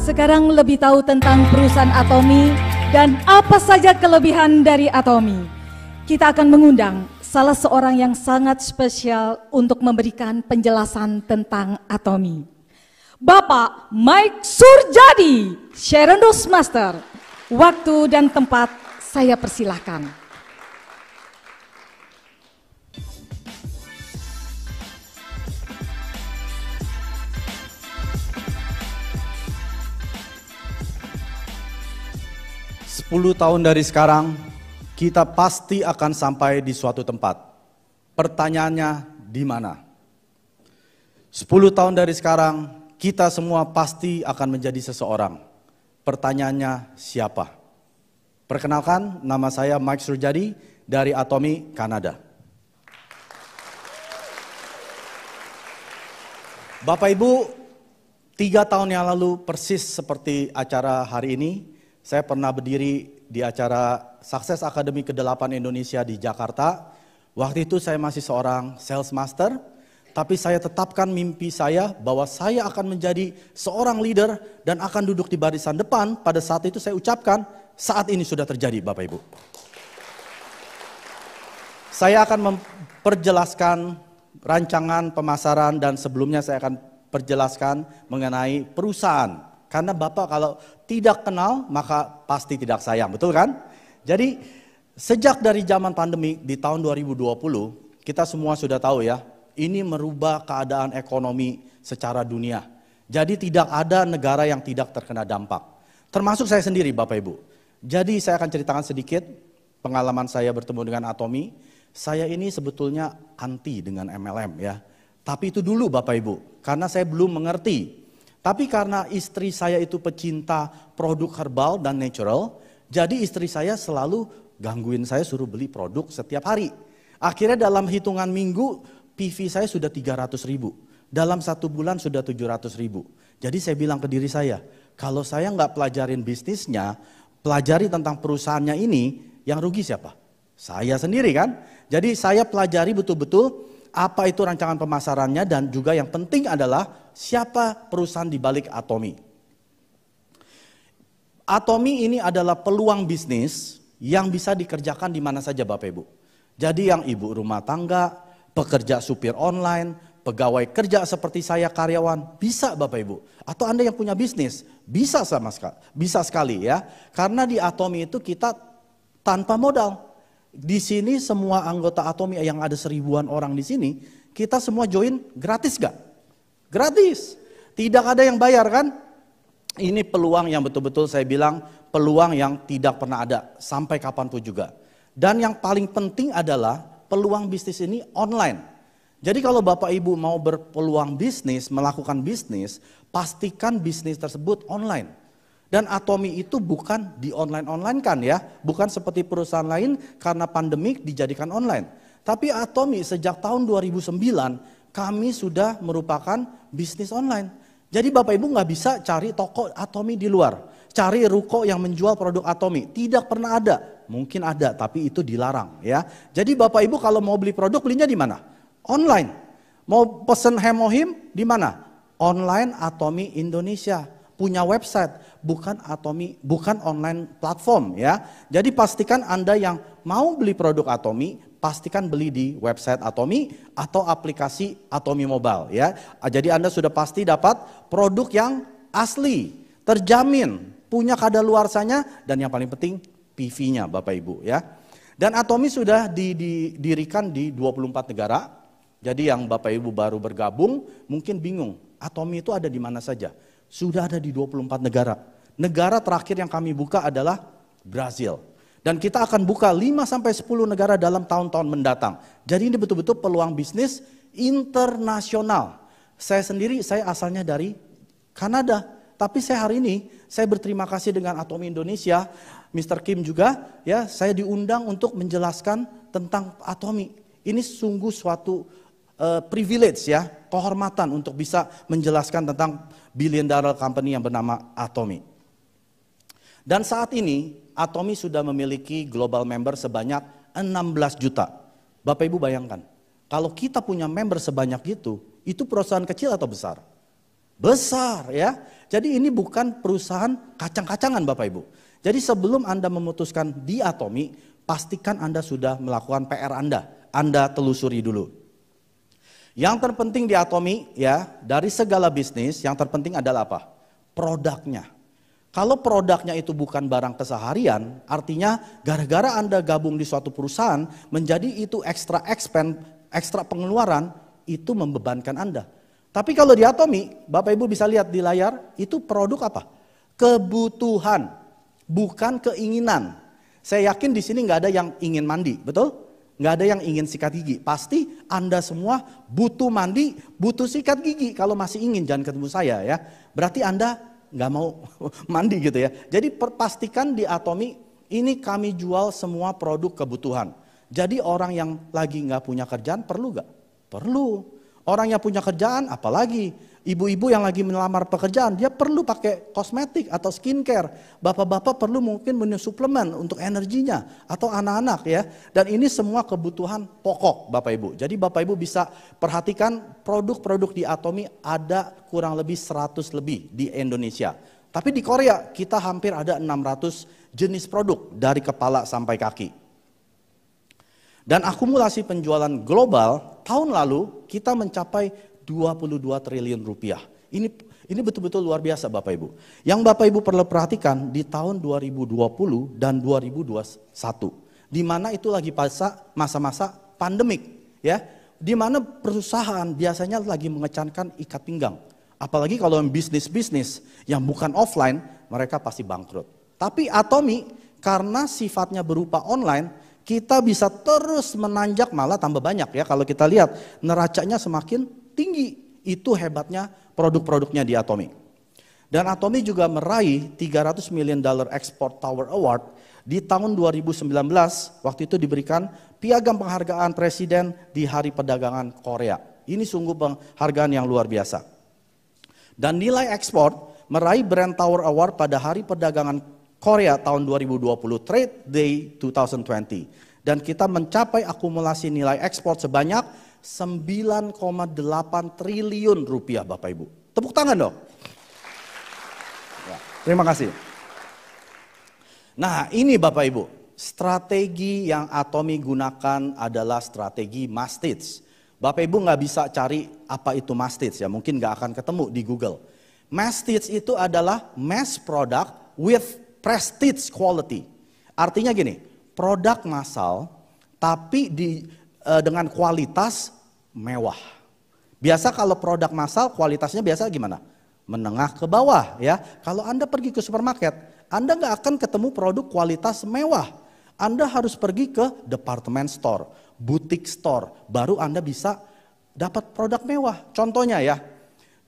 sekarang lebih tahu tentang perusahaan Atomi dan apa saja kelebihan dari Atomi. Kita akan mengundang salah seorang yang sangat spesial untuk memberikan penjelasan tentang Atomi. Bapak Mike Surjadi, Sharon Master. Waktu dan tempat saya persilahkan. Sepuluh tahun dari sekarang, kita pasti akan sampai di suatu tempat. Pertanyaannya, di mana? 10 tahun dari sekarang, kita semua pasti akan menjadi seseorang. Pertanyaannya, siapa? Perkenalkan, nama saya Mike Surjadi dari Atomi, Kanada. Bapak Ibu, 3 tahun yang lalu persis seperti acara hari ini, saya pernah berdiri di acara Sukses Academy ke-8 Indonesia di Jakarta. Waktu itu saya masih seorang sales master, tapi saya tetapkan mimpi saya bahwa saya akan menjadi seorang leader dan akan duduk di barisan depan. Pada saat itu saya ucapkan, saat ini sudah terjadi Bapak Ibu. Saya akan memperjelaskan rancangan pemasaran dan sebelumnya saya akan perjelaskan mengenai perusahaan. Karena Bapak kalau tidak kenal maka pasti tidak sayang, betul kan? Jadi sejak dari zaman pandemi di tahun 2020 kita semua sudah tahu ya, ini merubah keadaan ekonomi secara dunia. Jadi tidak ada negara yang tidak terkena dampak. Termasuk saya sendiri Bapak Ibu. Jadi saya akan ceritakan sedikit pengalaman saya bertemu dengan Atomi. Saya ini sebetulnya anti dengan MLM ya. Tapi itu dulu Bapak Ibu, karena saya belum mengerti. Tapi karena istri saya itu pecinta produk herbal dan natural, jadi istri saya selalu gangguin saya suruh beli produk setiap hari. Akhirnya dalam hitungan minggu, PV saya sudah 300.000. Dalam 1 bulan sudah 700.000. Jadi saya bilang ke diri saya, kalau saya nggak pelajarin bisnisnya, pelajari tentang perusahaannya ini, yang rugi siapa? Saya sendiri kan? Jadi saya pelajari betul-betul apa itu rancangan pemasarannya dan juga yang penting adalah siapa perusahaan di balik Atomi. Atomi ini adalah peluang bisnis yang bisa dikerjakan di mana saja Bapak Ibu. Jadi yang ibu rumah tangga, pekerja supir online, pegawai kerja seperti saya karyawan, bisa Bapak Ibu. Atau Anda yang punya bisnis, bisa bisa sekali ya. Karena di Atomi itu kita tanpa modal. Di sini semua anggota Atomi yang ada 1000-an orang di sini, kita semua join gratis gak? Gratis. Tidak ada yang bayar kan? Ini peluang yang betul-betul saya bilang peluang yang tidak pernah ada sampai kapanpun juga. Dan yang paling penting adalah peluang bisnis ini online. Jadi kalau Bapak Ibu mau berpeluang bisnis, melakukan bisnis, pastikan bisnis tersebut online. Dan Atomi itu bukan di online kan ya, bukan seperti perusahaan lain karena pandemik dijadikan online. Tapi Atomi sejak tahun 2009 kami sudah merupakan bisnis online. Jadi Bapak Ibu nggak bisa cari toko Atomi di luar, cari ruko yang menjual produk Atomi, tidak pernah ada. Mungkin ada tapi itu dilarang ya. Jadi Bapak Ibu kalau mau beli produk belinya di mana? Online. Mau pesen hemohim di mana? Online Atomi Indonesia. Punya website, bukan Atomi, bukan online platform ya. Jadi pastikan Anda yang mau beli produk Atomi, pastikan beli di website Atomi atau aplikasi Atomi Mobile ya. Jadi Anda sudah pasti dapat produk yang asli, terjamin, punya kadaluarsanya dan yang paling penting PV-nya Bapak Ibu ya. Dan Atomi sudah didirikan di 24 negara. Jadi yang Bapak Ibu baru bergabung mungkin bingung, Atomi itu ada di mana saja? Sudah ada di 24 negara. Negara terakhir yang kami buka adalah Brazil. Dan kita akan buka 5-10 negara dalam tahun-tahun mendatang. Jadi ini betul-betul peluang bisnis internasional. Saya sendiri, saya asalnya dari Kanada. Tapi saya hari ini, saya berterima kasih dengan Atomi Indonesia, Mr. Kim juga, ya saya diundang untuk menjelaskan tentang Atomi. Ini sungguh suatu privilege ya, kehormatan untuk bisa menjelaskan tentang billion dollar company yang bernama Atomi. Dan saat ini Atomi sudah memiliki global member sebanyak 16 juta. Bapak Ibu bayangkan, kalau kita punya member sebanyak itu perusahaan kecil atau besar? Besar ya. Jadi ini bukan perusahaan kacang-kacangan Bapak Ibu. Jadi sebelum Anda memutuskan di Atomy, pastikan Anda sudah melakukan PR Anda telusuri dulu. Yang terpenting di Atomy ya, dari segala bisnis yang terpenting adalah apa? Produknya. Kalau produknya itu bukan barang keseharian, artinya gara-gara Anda gabung di suatu perusahaan, menjadi itu extra expense, extra pengeluaran, itu membebankan Anda. Tapi kalau di Atomy, Bapak Ibu bisa lihat di layar, itu produk apa? Kebutuhan, bukan keinginan. Saya yakin di sini nggak ada yang ingin mandi, betul? Nggak ada yang ingin sikat gigi. Pasti Anda semua butuh mandi, butuh sikat gigi. Kalau masih ingin, jangan ketemu saya ya. Berarti Anda nggak mau mandi gitu ya. Jadi pastikan di Atomy ini kami jual semua produk kebutuhan. Jadi orang yang lagi nggak punya kerjaan perlu nggak? Perlu. Orang yang punya kerjaan apalagi ibu-ibu yang lagi melamar pekerjaan dia perlu pakai kosmetik atau skincare. Bapak-bapak perlu mungkin minum suplemen untuk energinya atau anak-anak ya. Dan ini semua kebutuhan pokok Bapak Ibu. Jadi Bapak Ibu bisa perhatikan produk-produk di Atomy ada kurang lebih 100 lebih di Indonesia. Tapi di Korea kita hampir ada 600 jenis produk dari kepala sampai kaki. Dan akumulasi penjualan global tahun lalu kita mencapai 22 triliun rupiah. Ini betul-betul luar biasa Bapak Ibu. Yang Bapak Ibu perlu perhatikan di tahun 2020 dan 2021. Di mana itu lagi masa-masa pandemik ya. Di mana perusahaan biasanya lagi mengecankan ikat pinggang. Apalagi kalau bisnis-bisnis yang bukan offline, mereka pasti bangkrut. Tapi Atomy karena sifatnya berupa online, kita bisa terus menanjak malah tambah banyak ya. Kalau kita lihat neracanya semakin tinggi. Itu hebatnya produk-produknya di Atomy. Dan Atomy juga meraih $300 million Export Tower Award di tahun 2019. Waktu itu diberikan piagam penghargaan Presiden di Hari Perdagangan Korea. Ini sungguh penghargaan yang luar biasa. Dan nilai ekspor meraih Brand Tower Award pada Hari Perdagangan Korea tahun 2020, Trade Day 2020. Dan kita mencapai akumulasi nilai ekspor sebanyak 9,8 triliun rupiah Bapak Ibu. Tepuk tangan dong. Ya, terima kasih. Nah ini Bapak Ibu, strategi yang Atomy gunakan adalah strategi Mastits. Bapak Ibu nggak bisa cari apa itu Mastits ya, mungkin nggak akan ketemu di Google. Mastits itu adalah mass product with prestige quality. Artinya gini, produk massal tapi dengan kualitas mewah. Biasa kalau produk massal kualitasnya biasa gimana? Menengah ke bawah ya. Kalau Anda pergi ke supermarket, Anda nggak akan ketemu produk kualitas mewah. Anda harus pergi ke department store, boutique store, baru Anda bisa dapat produk mewah. Contohnya ya,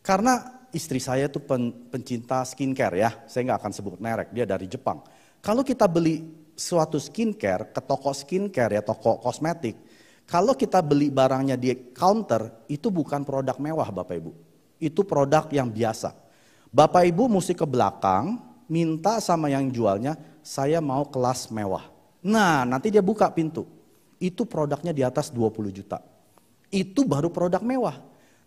karena istri saya itu pencinta skincare ya, saya nggak akan sebut merek, dia dari Jepang. Kalau kita beli suatu skincare ke toko skincare ya, toko kosmetik, kalau kita beli barangnya di counter, itu bukan produk mewah Bapak Ibu. Itu produk yang biasa. Bapak Ibu mesti ke belakang, minta sama yang jualnya, saya mau kelas mewah. Nah nanti dia buka pintu, itu produknya di atas 20 juta. Itu baru produk mewah.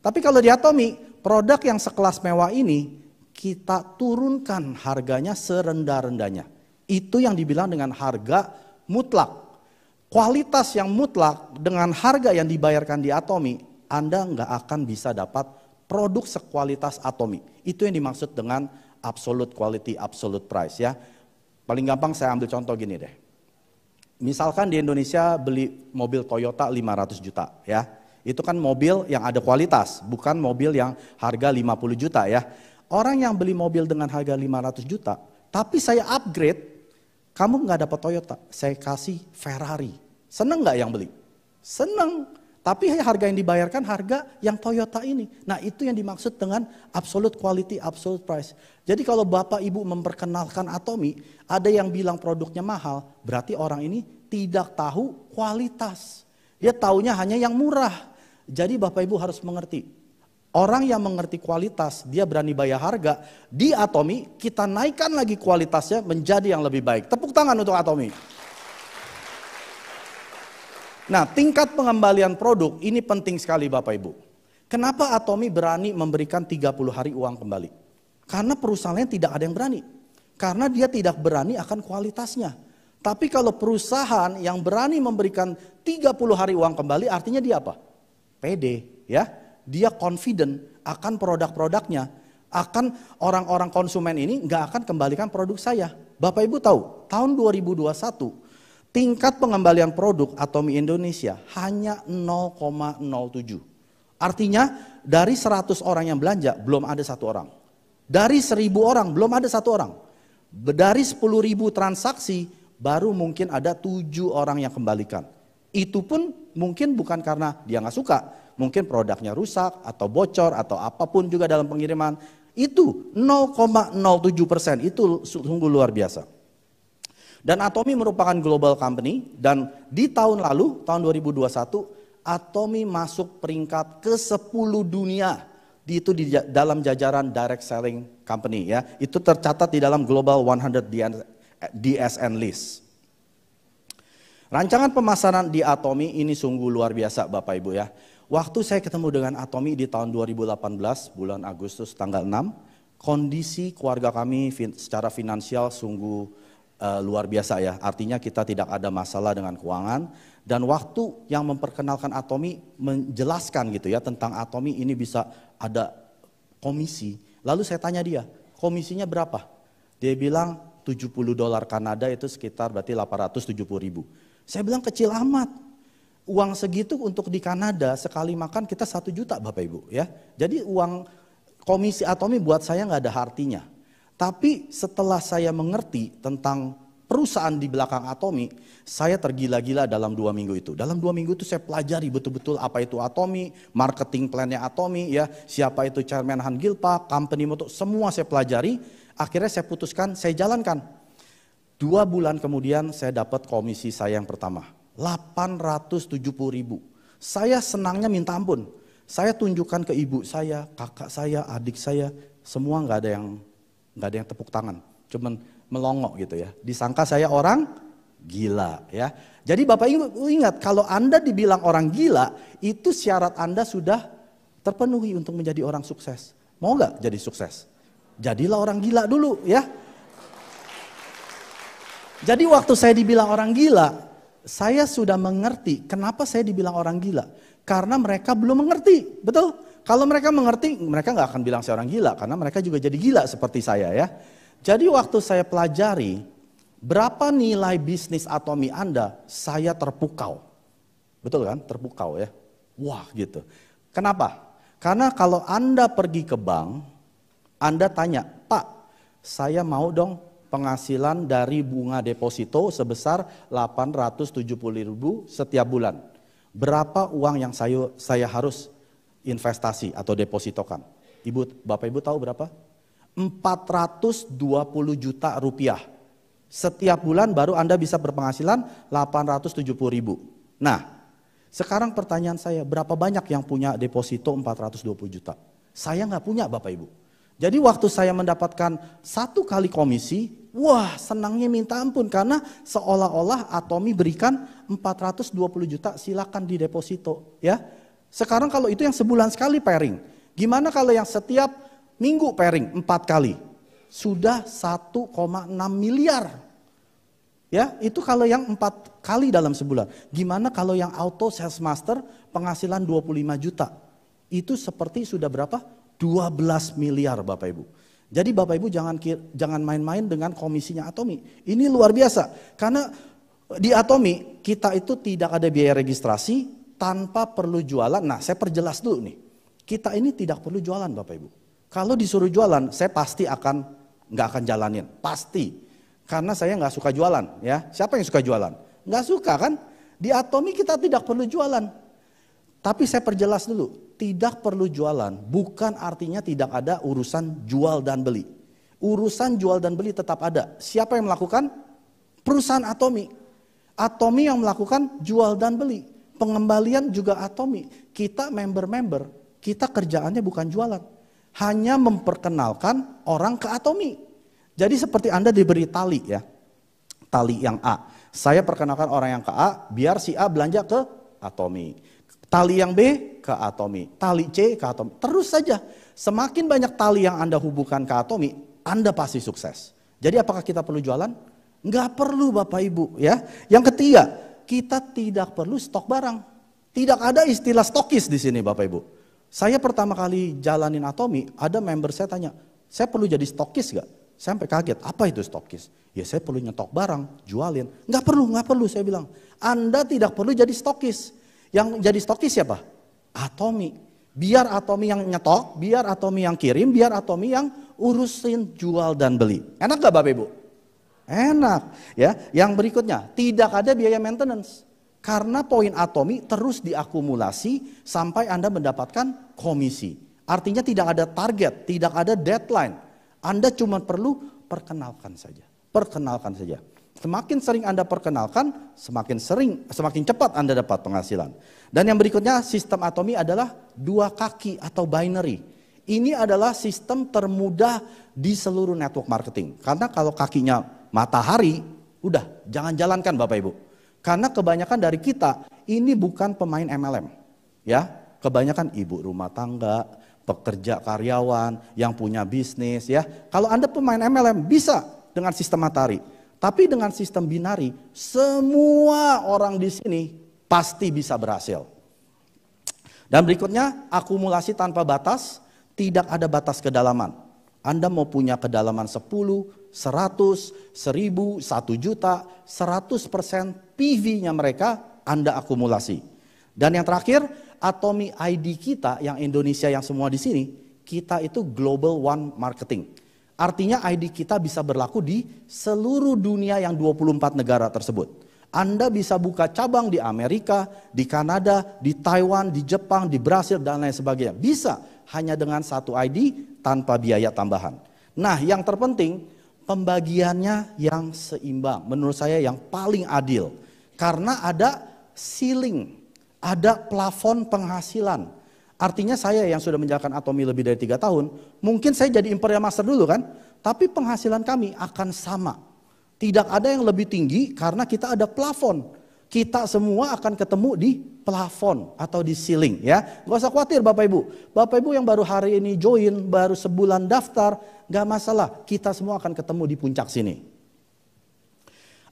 Tapi kalau di Atomy, produk yang sekelas mewah ini kita turunkan harganya serendah-rendahnya. Itu yang dibilang dengan harga mutlak. Kualitas yang mutlak dengan harga yang dibayarkan di Atomy, Anda nggak akan bisa dapat produk sekualitas Atomy. Itu yang dimaksud dengan absolute quality, absolute price ya. Paling gampang saya ambil contoh gini deh. Misalkan di Indonesia beli mobil Toyota 500 juta ya. Itu kan mobil yang ada kualitas, bukan mobil yang harga 50 juta ya. Orang yang beli mobil dengan harga 500 juta, tapi saya upgrade, kamu nggak dapat Toyota, saya kasih Ferrari. Seneng nggak yang beli? Seneng. Tapi harga yang dibayarkan harga yang Toyota ini. Nah itu yang dimaksud dengan absolute quality, absolute price. Jadi kalau Bapak Ibu memperkenalkan Atomy, ada yang bilang produknya mahal, berarti orang ini tidak tahu kualitas. Dia taunya hanya yang murah. Jadi Bapak Ibu harus mengerti. Orang yang mengerti kualitas, dia berani bayar harga. Di Atomy kita naikkan lagi kualitasnya menjadi yang lebih baik. Tepuk tangan untuk Atomy. Nah tingkat pengembalian produk ini penting sekali Bapak Ibu. Kenapa Atomy berani memberikan 30 hari uang kembali? Karena perusahaan lain tidak ada yang berani. Karena dia tidak berani akan kualitasnya. Tapi kalau perusahaan yang berani memberikan 30 hari uang kembali, artinya dia apa? Pede, ya. Dia confident akan produk-produknya. Akan orang-orang konsumen ini nggak akan kembalikan produk saya. Bapak Ibu tahu, tahun 2021 tingkat pengembalian produk Atomi Indonesia hanya 0,07. Artinya dari 100 orang yang belanja belum ada 1 orang. Dari 1.000 orang belum ada 1 orang. Dari 10.000 transaksi baru mungkin ada 7 orang yang kembalikan. Itu pun mungkin bukan karena dia nggak suka. Mungkin produknya rusak atau bocor atau apapun juga dalam pengiriman. Itu 0,07%, itu sungguh luar biasa. Dan Atomi merupakan global company dan di tahun lalu, tahun 2021, Atomi masuk peringkat ke-10 dunia. Itu di dalam jajaran direct selling company, ya. Itu tercatat di dalam Global 100 DSN list. Rancangan pemasaran di Atomi ini sungguh luar biasa Bapak Ibu ya. Waktu saya ketemu dengan Atomi di tahun 2018 bulan Agustus tanggal 6, kondisi keluarga kami secara finansial sungguh luar biasa ya. Artinya kita tidak ada masalah dengan keuangan. Dan waktu yang memperkenalkan Atomi menjelaskan gitu ya tentang Atomi ini bisa ada komisi. Lalu saya tanya dia, komisinya berapa? Dia bilang $70 Kanada itu sekitar berarti 870.000. Saya bilang kecil amat. Uang segitu untuk di Kanada sekali makan kita 1 juta Bapak Ibu ya. Jadi uang komisi Atomi buat saya nggak ada artinya. Tapi setelah saya mengerti tentang perusahaan di belakang Atomi, saya tergila-gila dalam 2 minggu itu. Dalam 2 minggu itu saya pelajari betul-betul apa itu Atomi, marketing plan-nya Atomi, ya, siapa itu Chairman Han Gilpak, company motor, semua saya pelajari. Akhirnya saya putuskan, saya jalankan. 2 bulan kemudian saya dapat komisi saya yang pertama, 870.000. Saya senangnya minta ampun. Saya tunjukkan ke ibu saya, kakak saya, adik saya, semua nggak ada yang tepuk tangan, cuman melongo gitu ya. Disangka saya orang gila ya. Jadi Bapak Ibu ingat, kalau Anda dibilang orang gila, itu syarat Anda sudah terpenuhi untuk menjadi orang sukses. Mau nggak jadi sukses? Jadilah orang gila dulu ya. Jadi waktu saya dibilang orang gila, saya sudah mengerti kenapa saya dibilang orang gila. Karena mereka belum mengerti, betul? Kalau mereka mengerti, mereka nggak akan bilang saya orang gila, karena mereka juga jadi gila seperti saya ya. Jadi waktu saya pelajari, berapa nilai bisnis Atomi Anda, saya terpukau. Betul kan? Terpukau ya. Wah gitu. Kenapa? Karena kalau Anda pergi ke bank, Anda tanya, Pak, saya mau dong penghasilan dari bunga deposito sebesar 870.000 setiap bulan. Berapa uang yang saya harus investasi atau depositokan? Bapak Ibu tahu berapa? 420 juta rupiah. Setiap bulan baru Anda bisa berpenghasilan 870.000. Nah, sekarang pertanyaan saya, berapa banyak yang punya deposito 420 juta? Saya nggak punya Bapak Ibu. Jadi waktu saya mendapatkan 1 kali komisi, wah senangnya minta ampun karena seolah-olah Atomi berikan 420 juta silakan di deposito ya. Sekarang kalau itu yang sebulan sekali pairing, gimana kalau yang setiap minggu pairing 4 kali? Sudah 1,6 miliar. Ya, itu kalau yang 4 kali dalam sebulan. Gimana kalau yang auto sales master penghasilan 25 juta? Itu seperti sudah berapa? 12 miliar Bapak Ibu. Jadi Bapak Ibu jangan main-main dengan komisinya Atomi. Ini luar biasa. Karena di Atomi kita itu tidak ada biaya registrasi tanpa perlu jualan. Nah, saya perjelas dulu nih. Kita ini tidak perlu jualan Bapak Ibu. Kalau disuruh jualan, saya pasti nggak akan jalanin. Pasti. Karena saya nggak suka jualan ya. Siapa yang suka jualan? Nggak suka kan? Di Atomi kita tidak perlu jualan. Tapi saya perjelas dulu. Tidak perlu jualan bukan artinya tidak ada urusan jual dan beli. Urusan jual dan beli tetap ada. Siapa yang melakukan? Perusahaan Atomi. Atomi yang melakukan jual dan beli. Pengembalian juga Atomi. Kita member-member, kita kerjaannya bukan jualan. Hanya memperkenalkan orang ke Atomi. Jadi seperti Anda diberi tali ya. Tali yang A. Saya perkenalkan orang yang ke A biar si A belanja ke Atomi. Tali yang B ke Atomi, tali C ke Atomi. Terus saja, semakin banyak tali yang Anda hubungkan ke Atomi, Anda pasti sukses. Jadi apakah kita perlu jualan? Nggak perlu Bapak Ibu ya. Yang ketiga, kita tidak perlu stok barang. Tidak ada istilah stokis di sini Bapak Ibu. Saya pertama kali jalanin Atomi, ada member saya tanya, saya perlu jadi stokis nggak? Saya sampai kaget, apa itu stokis? Ya saya perlu nyetok barang, jualin. Nggak perlu saya bilang. Anda tidak perlu jadi stokis. Yang jadi stokis siapa? Atomi. Biar Atomi yang nyetok, biar Atomi yang kirim, biar Atomi yang urusin jual dan beli. Enak gak Bapak Ibu? Enak. Ya. Yang berikutnya, tidak ada biaya maintenance. Karena poin Atomi terus diakumulasi sampai Anda mendapatkan komisi. Artinya tidak ada target, tidak ada deadline. Anda cuma perlu perkenalkan saja. Perkenalkan saja. Semakin sering Anda perkenalkan, semakin cepat Anda dapat penghasilan. Dan yang berikutnya, sistem Atomi adalah 2 kaki atau binary. Ini adalah sistem termudah di seluruh network marketing. Karena kalau kakinya matahari, udah jangan jalankan Bapak Ibu. Karena kebanyakan dari kita ini bukan pemain MLM. Ya, kebanyakan ibu rumah tangga, pekerja karyawan yang punya bisnis ya. Kalau Anda pemain MLM bisa dengan sistem matahari. Tapi dengan sistem binari, semua orang di sini pasti bisa berhasil. Dan berikutnya, akumulasi tanpa batas, tidak ada batas kedalaman. Anda mau punya kedalaman 10, 100, 1000, 1 juta, 100% PV-nya mereka Anda akumulasi. Dan yang terakhir, Atomi ID kita yang Indonesia yang semua di sini, kita itu Global One Marketing. Artinya ID kita bisa berlaku di seluruh dunia yang 24 negara tersebut. Anda bisa buka cabang di Amerika, di Kanada, di Taiwan, di Jepang, di Brasil, dan lain sebagainya. Bisa hanya dengan 1 ID tanpa biaya tambahan. Nah yang terpenting pembagiannya yang seimbang. Menurut saya yang paling adil. Karena ada ceiling, ada plafon penghasilan. Artinya saya yang sudah menjalankan Atomi lebih dari 3 tahun, mungkin saya jadi Imperial Master dulu kan, tapi penghasilan kami akan sama. Tidak ada yang lebih tinggi karena kita ada plafon. Kita semua akan ketemu di plafon atau di ceiling ya. Gak usah khawatir Bapak Ibu. Bapak Ibu yang baru hari ini join, baru sebulan daftar, gak masalah. Kita semua akan ketemu di puncak sini.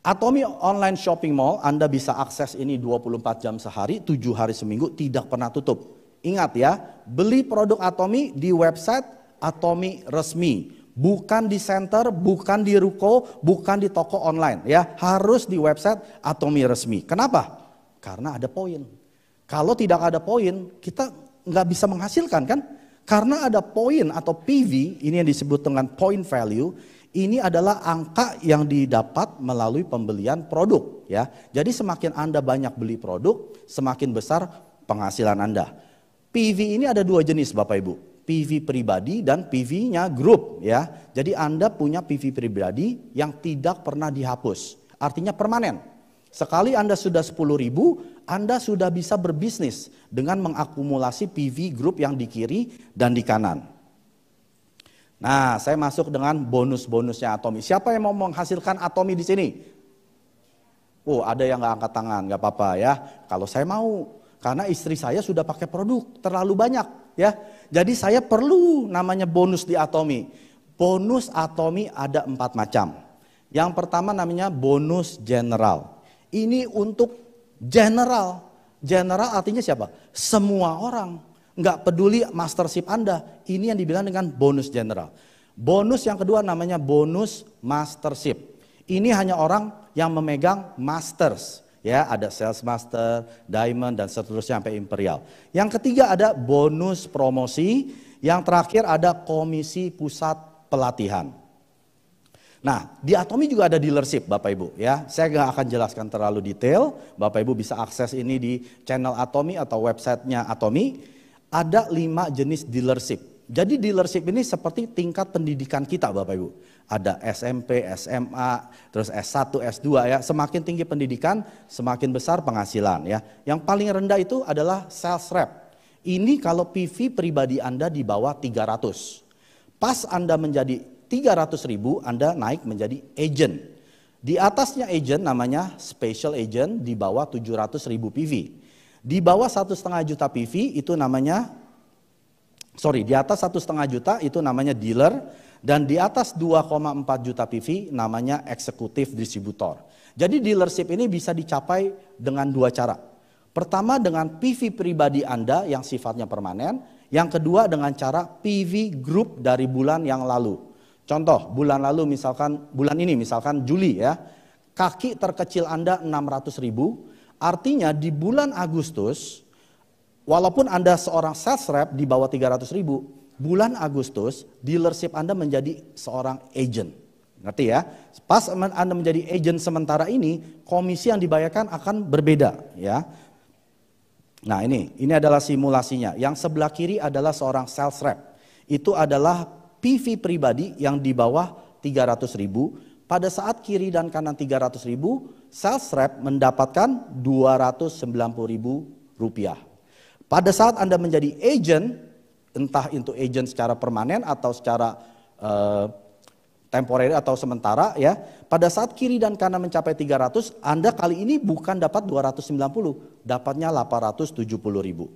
Atomi Online Shopping Mall, Anda bisa akses ini 24 jam sehari, 7 hari seminggu, tidak pernah tutup. Ingat ya, beli produk Atomi di website Atomi resmi. Bukan di center, bukan di ruko, bukan di toko online. Ya, harus di website Atomi resmi. Kenapa? Karena ada poin. Kalau tidak ada poin, kita nggak bisa menghasilkan kan? Karena ada poin atau PV, ini yang disebut dengan point value. Ini adalah angka yang didapat melalui pembelian produk. Ya, jadi semakin Anda banyak beli produk, semakin besar penghasilan Anda. PV ini ada 2 jenis Bapak Ibu, PV pribadi dan PV-nya grup ya. Jadi Anda punya PV pribadi yang tidak pernah dihapus, artinya permanen. Sekali Anda sudah 10.000, Anda sudah bisa berbisnis dengan mengakumulasi PV grup yang di kiri dan di kanan. Nah, saya masuk dengan bonus-bonusnya Atomi. Siapa yang mau menghasilkan Atomi di sini? Oh, ada yang nggak angkat tangan, nggak apa-apa ya. Kalau saya mau. Karena istri saya sudah pakai produk terlalu banyak ya. Jadi saya perlu namanya bonus di Atomi. Bonus Atomi ada 4 macam. Yang pertama namanya bonus general. Ini untuk general. General artinya siapa? Semua orang. Nggak peduli mastership Anda. Ini yang dibilang dengan bonus general. Bonus yang kedua namanya bonus mastership. Ini hanya orang yang memegang masters. Ya, ada sales master, diamond dan seterusnya sampai imperial. Yang ketiga ada bonus promosi, yang terakhir ada komisi pusat pelatihan. Nah, di Atomi juga ada dealership Bapak Ibu ya. Saya nggak akan jelaskan terlalu detail. Bapak Ibu bisa akses ini di channel Atomi atau websitenya Atomi. Ada 5 jenis dealership. Jadi dealership ini seperti tingkat pendidikan kita Bapak Ibu. Ada SMP, SMA, terus S1, S2 ya. Semakin tinggi pendidikan, semakin besar penghasilan ya. Yang paling rendah itu adalah sales rep. Ini kalau PV pribadi Anda di bawah 300. Pas Anda menjadi 300.000, Anda naik menjadi agent. Di atasnya agent namanya special agent di bawah 700.000 PV. Di bawah 1,5 juta PV itu namanya, di atas 1,5 juta itu namanya dealer, dan di atas 2,4 juta PV namanya eksekutif distributor. Jadi dealership ini bisa dicapai dengan dua cara. Pertama dengan PV pribadi Anda yang sifatnya permanen, yang kedua dengan cara PV group dari bulan yang lalu. Contoh, bulan ini misalkan Juli ya, kaki terkecil Anda 600.000, artinya di bulan Agustus, walaupun Anda seorang sales rep di bawah 300.000, bulan Agustus dealership Anda menjadi seorang agent. Ngerti ya? Pas Anda menjadi agent sementara ini, komisi yang dibayarkan akan berbeda ya. Nah ini adalah simulasinya. Yang sebelah kiri adalah seorang sales rep. Itu adalah PV pribadi yang di bawah 300.000. Pada saat kiri dan kanan 300.000, sales rep mendapatkan 290.000 rupiah. Pada saat Anda menjadi agent, entah itu agent secara permanen atau secara temporary atau sementara ya, pada saat kiri dan kanan mencapai 300, Anda kali ini bukan dapat 290, dapatnya 870.000.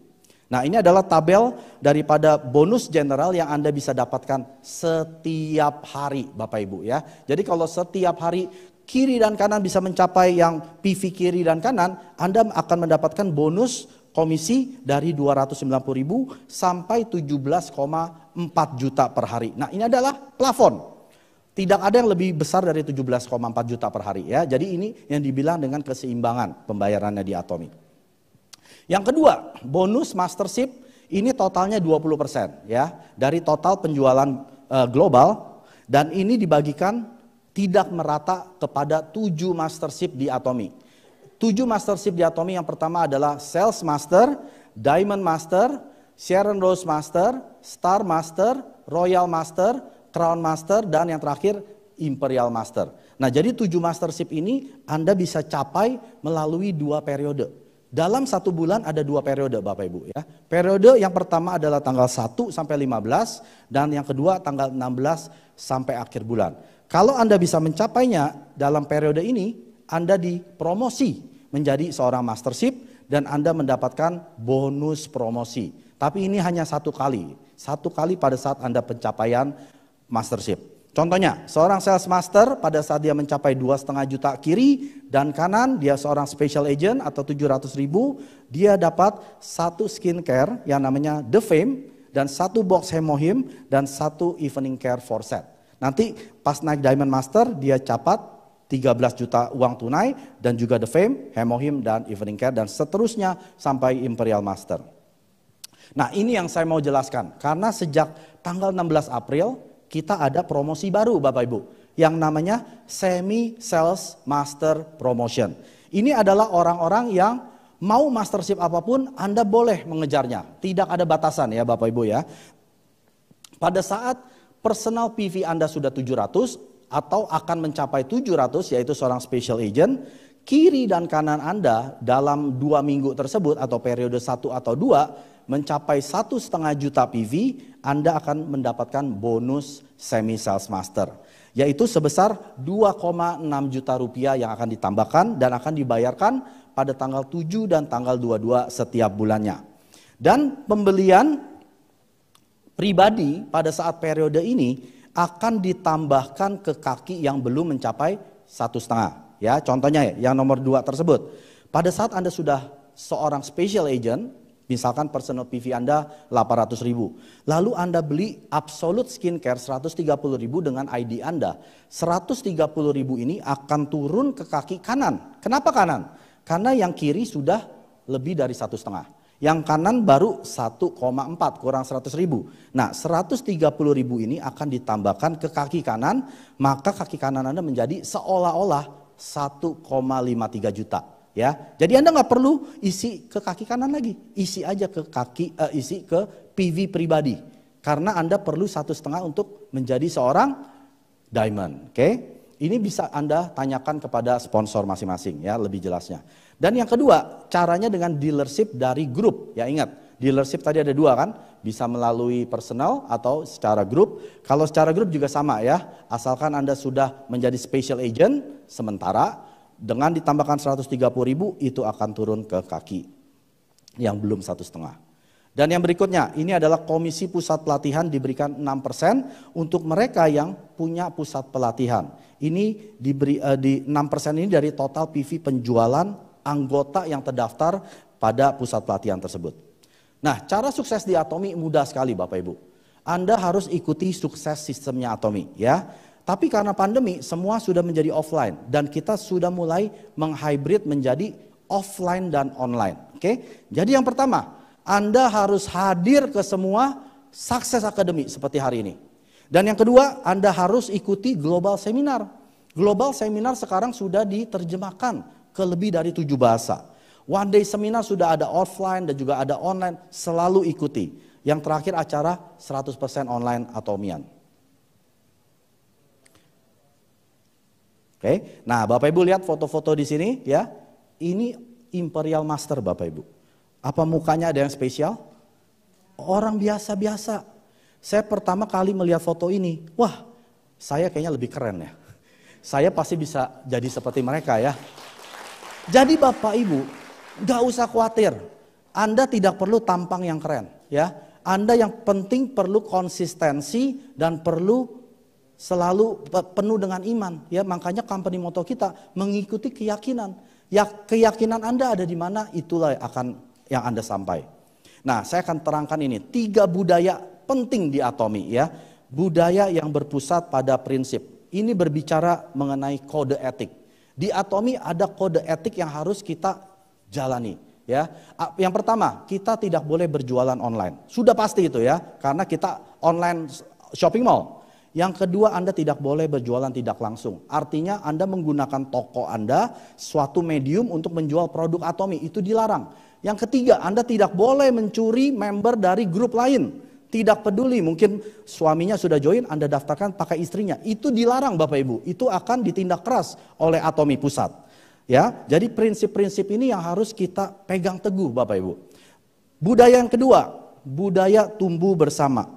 Nah ini adalah tabel daripada bonus general yang Anda bisa dapatkan setiap hari Bapak Ibu ya. Jadi kalau setiap hari kiri dan kanan bisa mencapai yang PV kiri dan kanan, Anda akan mendapatkan bonus komisi dari 290.000 sampai 17,4 juta per hari. Nah ini adalah plafon. Tidak ada yang lebih besar dari 17,4 juta per hari ya. Jadi ini yang dibilang dengan keseimbangan pembayarannya di Atomy. Yang kedua, bonus mastership ini totalnya 20% ya dari total penjualan global, dan ini dibagikan tidak merata kepada 7 mastership di Atomy. 7 mastership di Atomy yang pertama adalah Sales Master, Diamond Master, Sharon Rose Master, Star Master, Royal Master, Crown Master, dan yang terakhir Imperial Master. Nah jadi 7 mastership ini Anda bisa capai melalui 2 periode. Dalam 1 bulan ada 2 periode Bapak Ibu ya. Periode yang pertama adalah tanggal 1 sampai 15 dan yang kedua tanggal 16 sampai akhir bulan. Kalau Anda bisa mencapainya dalam periode ini, Anda dipromosi menjadi seorang mastership dan Anda mendapatkan bonus promosi. Tapi ini hanya 1 kali. 1 kali pada saat Anda pencapaian mastership. Contohnya, seorang sales master pada saat dia mencapai 2,5 juta kiri dan kanan, dia seorang special agent atau 700.000, dia dapat 1 skincare yang namanya The Fame dan 1 box Hemohim dan 1 evening care for set. Nanti pas naik Diamond Master dia capat 13 juta uang tunai dan juga The Fame, Hemohim dan evening care dan seterusnya sampai Imperial Master. Nah ini yang saya mau jelaskan karena sejak tanggal 16 April kita ada promosi baru Bapak Ibu yang namanya Semi Sales Master Promotion. Ini adalah orang-orang yang mau mastership apapun Anda boleh mengejarnya. Tidak ada batasan ya Bapak Ibu ya. Pada saat personal PV Anda sudah 700 atau akan mencapai 700 yaitu seorang special agent, kiri dan kanan Anda dalam 2 minggu tersebut atau periode 1 atau 2 mencapai 1,5 juta PV, Anda akan mendapatkan bonus Semi Sales Master, yaitu sebesar 2,6 juta rupiah yang akan ditambahkan dan akan dibayarkan pada tanggal 7 dan tanggal 22 setiap bulannya. Dan pembelian pribadi pada saat periode ini akan ditambahkan ke kaki yang belum mencapai 1,5. Ya, contohnya ya, yang nomor 2 tersebut. Pada saat Anda sudah seorang special agent, misalkan personal PV Anda 800.000. Lalu Anda beli Absolute Skincare 130.000 dengan ID Anda. 130.000 ini akan turun ke kaki kanan. Kenapa kanan? Karena yang kiri sudah lebih dari 1,5. Yang kanan baru 1,4 kurang 100.000. Nah 130.000 ini akan ditambahkan ke kaki kanan. Maka kaki kanan Anda menjadi seolah-olah 1,53 juta. Ya, jadi Anda nggak perlu isi ke kaki kanan lagi, isi aja ke isi ke PV pribadi, karena Anda perlu 1,5 untuk menjadi seorang diamond. Oke, ini bisa Anda tanyakan kepada sponsor masing-masing ya lebih jelasnya. Dan yang kedua, caranya dengan dealership dari grup. Ya ingat, dealership tadi ada 2 kan, bisa melalui personal atau secara grup. Kalau secara grup juga sama ya, asalkan Anda sudah menjadi special agent sementara. Dengan ditambahkan 130.000 itu akan turun ke kaki. yang belum 1,5. Dan yang berikutnya, ini adalah komisi pusat pelatihan diberikan 6% untuk mereka yang punya pusat pelatihan. Ini diberi di 6% ini dari total PV penjualan anggota yang terdaftar pada pusat pelatihan tersebut. Nah, cara sukses di Atomi mudah sekali Bapak Ibu. Anda harus ikuti sukses sistemnya Atomi ya. Tapi karena pandemi semua sudah menjadi offline dan kita sudah mulai menghybrid menjadi offline dan online. Oke? Jadi yang pertama, Anda harus hadir ke semua Success Academy seperti hari ini. Dan yang kedua, Anda harus ikuti Global Seminar. Global Seminar sekarang sudah diterjemahkan ke lebih dari 7 bahasa. One Day Seminar sudah ada offline dan juga ada online, selalu ikuti. Yang terakhir acara 100% online Atomian. Oke, nah Bapak Ibu lihat foto-foto di sini ya. Ini Imperial Master Bapak Ibu. Apa mukanya ada yang spesial? Orang biasa-biasa. Saya pertama kali melihat foto ini, wah saya kayaknya lebih keren ya. Saya pasti bisa jadi seperti mereka ya. Jadi Bapak Ibu, gak usah khawatir. Anda tidak perlu tampang yang keren ya. Anda yang penting perlu konsistensi dan perlu selalu penuh dengan iman ya. Makanya company motto kita mengikuti keyakinan. Ya keyakinan Anda ada di mana, itulah yang Anda sampai. Nah, saya akan terangkan ini 3 budaya penting di Atomi ya. Budaya yang berpusat pada prinsip. Ini berbicara mengenai kode etik. Di Atomi ada kode etik yang harus kita jalani ya. Yang pertama, kita tidak boleh berjualan online. Sudah pasti itu ya, karena kita online shopping mall. Yang kedua, Anda tidak boleh berjualan tidak langsung. Artinya Anda menggunakan toko Anda, suatu medium untuk menjual produk Atomi, itu dilarang. Yang ketiga, Anda tidak boleh mencuri member dari grup lain. Tidak peduli, mungkin suaminya sudah join, Anda daftarkan pakai istrinya. Itu dilarang Bapak Ibu, itu akan ditindak keras oleh Atomi Pusat. Ya, jadi prinsip-prinsip ini yang harus kita pegang teguh Bapak Ibu. Budaya yang kedua, budaya tumbuh bersama.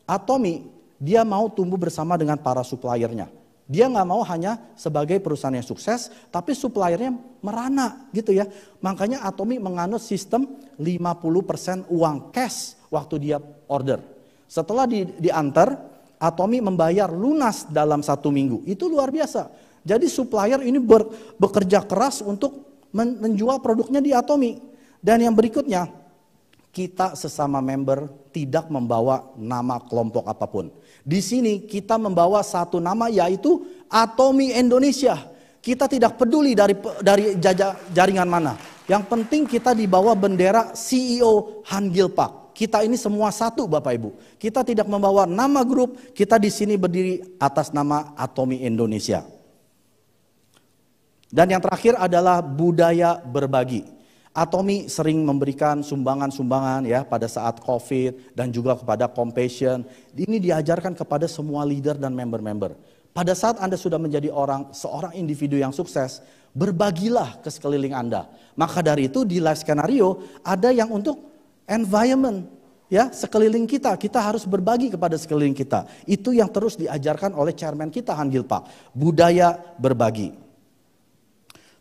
Atomi, dia mau tumbuh bersama dengan para suppliernya. Dia nggak mau hanya sebagai perusahaan yang sukses, tapi suppliernya merana gitu ya. Makanya Atomi menganut sistem 50% uang cash waktu dia order. Setelah diantar, Atomi membayar lunas dalam 1 minggu. Itu luar biasa. Jadi supplier ini bekerja keras untuk menjual produknya di Atomi. Dan yang berikutnya, kita sesama member tidak membawa nama kelompok apapun. Di sini kita membawa satu nama yaitu Atomi Indonesia. Kita tidak peduli dari jaringan mana. Yang penting kita dibawa bendera CEO Han Gilpak. Kita ini semua satu Bapak Ibu. Kita tidak membawa nama grup, kita di sini berdiri atas nama Atomi Indonesia. Dan yang terakhir adalah budaya berbagi. Atomi sering memberikan sumbangan-sumbangan ya pada saat COVID dan juga kepada Compassion. Ini diajarkan kepada semua leader dan member-member. Pada saat Anda sudah menjadi seorang individu yang sukses, berbagilah ke sekeliling Anda. Maka dari itu di life skenario ada yang untuk environment ya, sekeliling kita. Kita harus berbagi kepada sekeliling kita. Itu yang terus diajarkan oleh chairman kita Han Gilpak, budaya berbagi.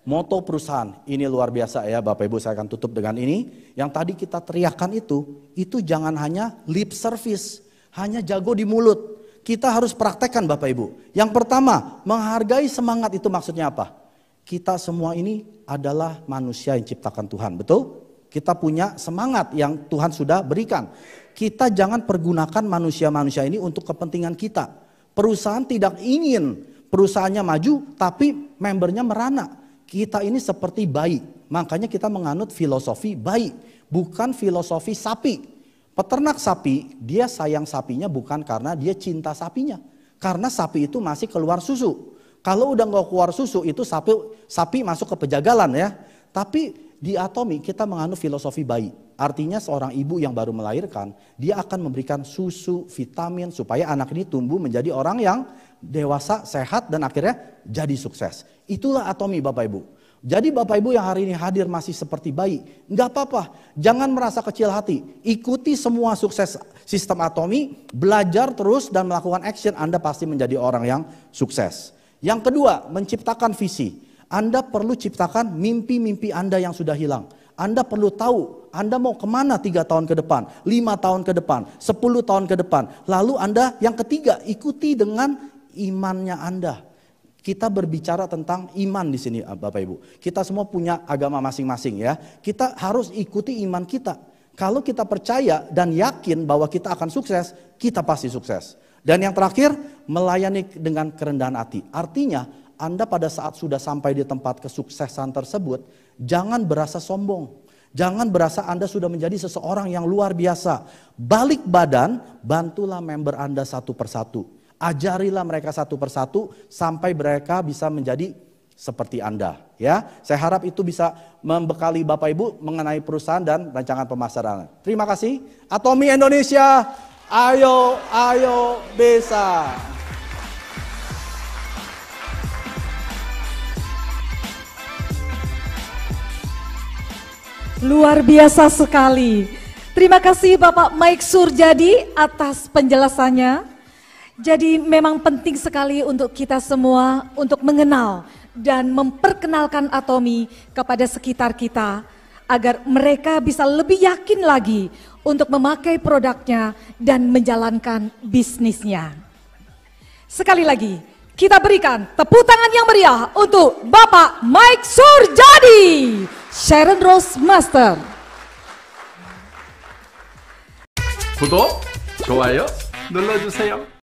Moto perusahaan, ini luar biasa ya Bapak Ibu, saya akan tutup dengan ini. Yang tadi kita teriakkan itu jangan hanya lip service, hanya jago di mulut. Kita harus praktekkan Bapak Ibu. Yang pertama, menghargai semangat itu maksudnya apa? Kita semua ini adalah manusia yang ciptakan Tuhan, betul? Kita punya semangat yang Tuhan sudah berikan. Kita jangan pergunakan manusia-manusia ini untuk kepentingan kita. Perusahaan tidak ingin perusahaannya maju, tapi membernya merana. Kita ini seperti bayi, makanya kita menganut filosofi bayi, bukan filosofi sapi. Peternak sapi, dia sayang sapinya bukan karena dia cinta sapinya. Karena sapi itu masih keluar susu. Kalau udah gak keluar susu, itu sapi masuk ke pejagalan ya. Tapi di Atomi kita menganut filosofi bayi. Artinya seorang ibu yang baru melahirkan, dia akan memberikan susu, vitamin, supaya anak ini tumbuh menjadi orang yang dewasa, sehat, dan akhirnya jadi sukses. Itulah Atomi Bapak Ibu. Jadi Bapak Ibu yang hari ini hadir masih seperti bayi, nggak apa-apa. Jangan merasa kecil hati. Ikuti semua sukses sistem Atomi, belajar terus dan melakukan action, Anda pasti menjadi orang yang sukses. Yang kedua, menciptakan visi. Anda perlu ciptakan mimpi-mimpi Anda yang sudah hilang. Anda perlu tahu Anda mau kemana 3 tahun ke depan, 5 tahun ke depan, 10 tahun ke depan. Lalu Anda yang ketiga, ikuti dengan imannya Anda. Kita berbicara tentang iman di sini Bapak Ibu. Kita semua punya agama masing-masing ya. Kita harus ikuti iman kita. Kalau kita percaya dan yakin bahwa kita akan sukses, kita pasti sukses. Dan yang terakhir, melayani dengan kerendahan hati. Artinya, Anda pada saat sudah sampai di tempat kesuksesan tersebut, jangan berasa sombong. Jangan berasa Anda sudah menjadi seseorang yang luar biasa. Balik badan, bantulah member Anda satu persatu. Ajarilah mereka satu persatu sampai mereka bisa menjadi seperti Anda. Ya, saya harap itu bisa membekali Bapak Ibu mengenai perusahaan dan rancangan pemasaran. Terima kasih. Atomi Indonesia, ayo, ayo bisa. Luar biasa sekali. Terima kasih Bapak Mike Surjadi atas penjelasannya. Jadi memang penting sekali untuk kita semua untuk mengenal dan memperkenalkan Atomi kepada sekitar kita agar mereka bisa lebih yakin lagi untuk memakai produknya dan menjalankan bisnisnya. Sekali lagi, kita berikan tepuk tangan yang meriah untuk Bapak Mike Surjadi, Sharon Rose Master. 구독, 좋아요 눌러주세요.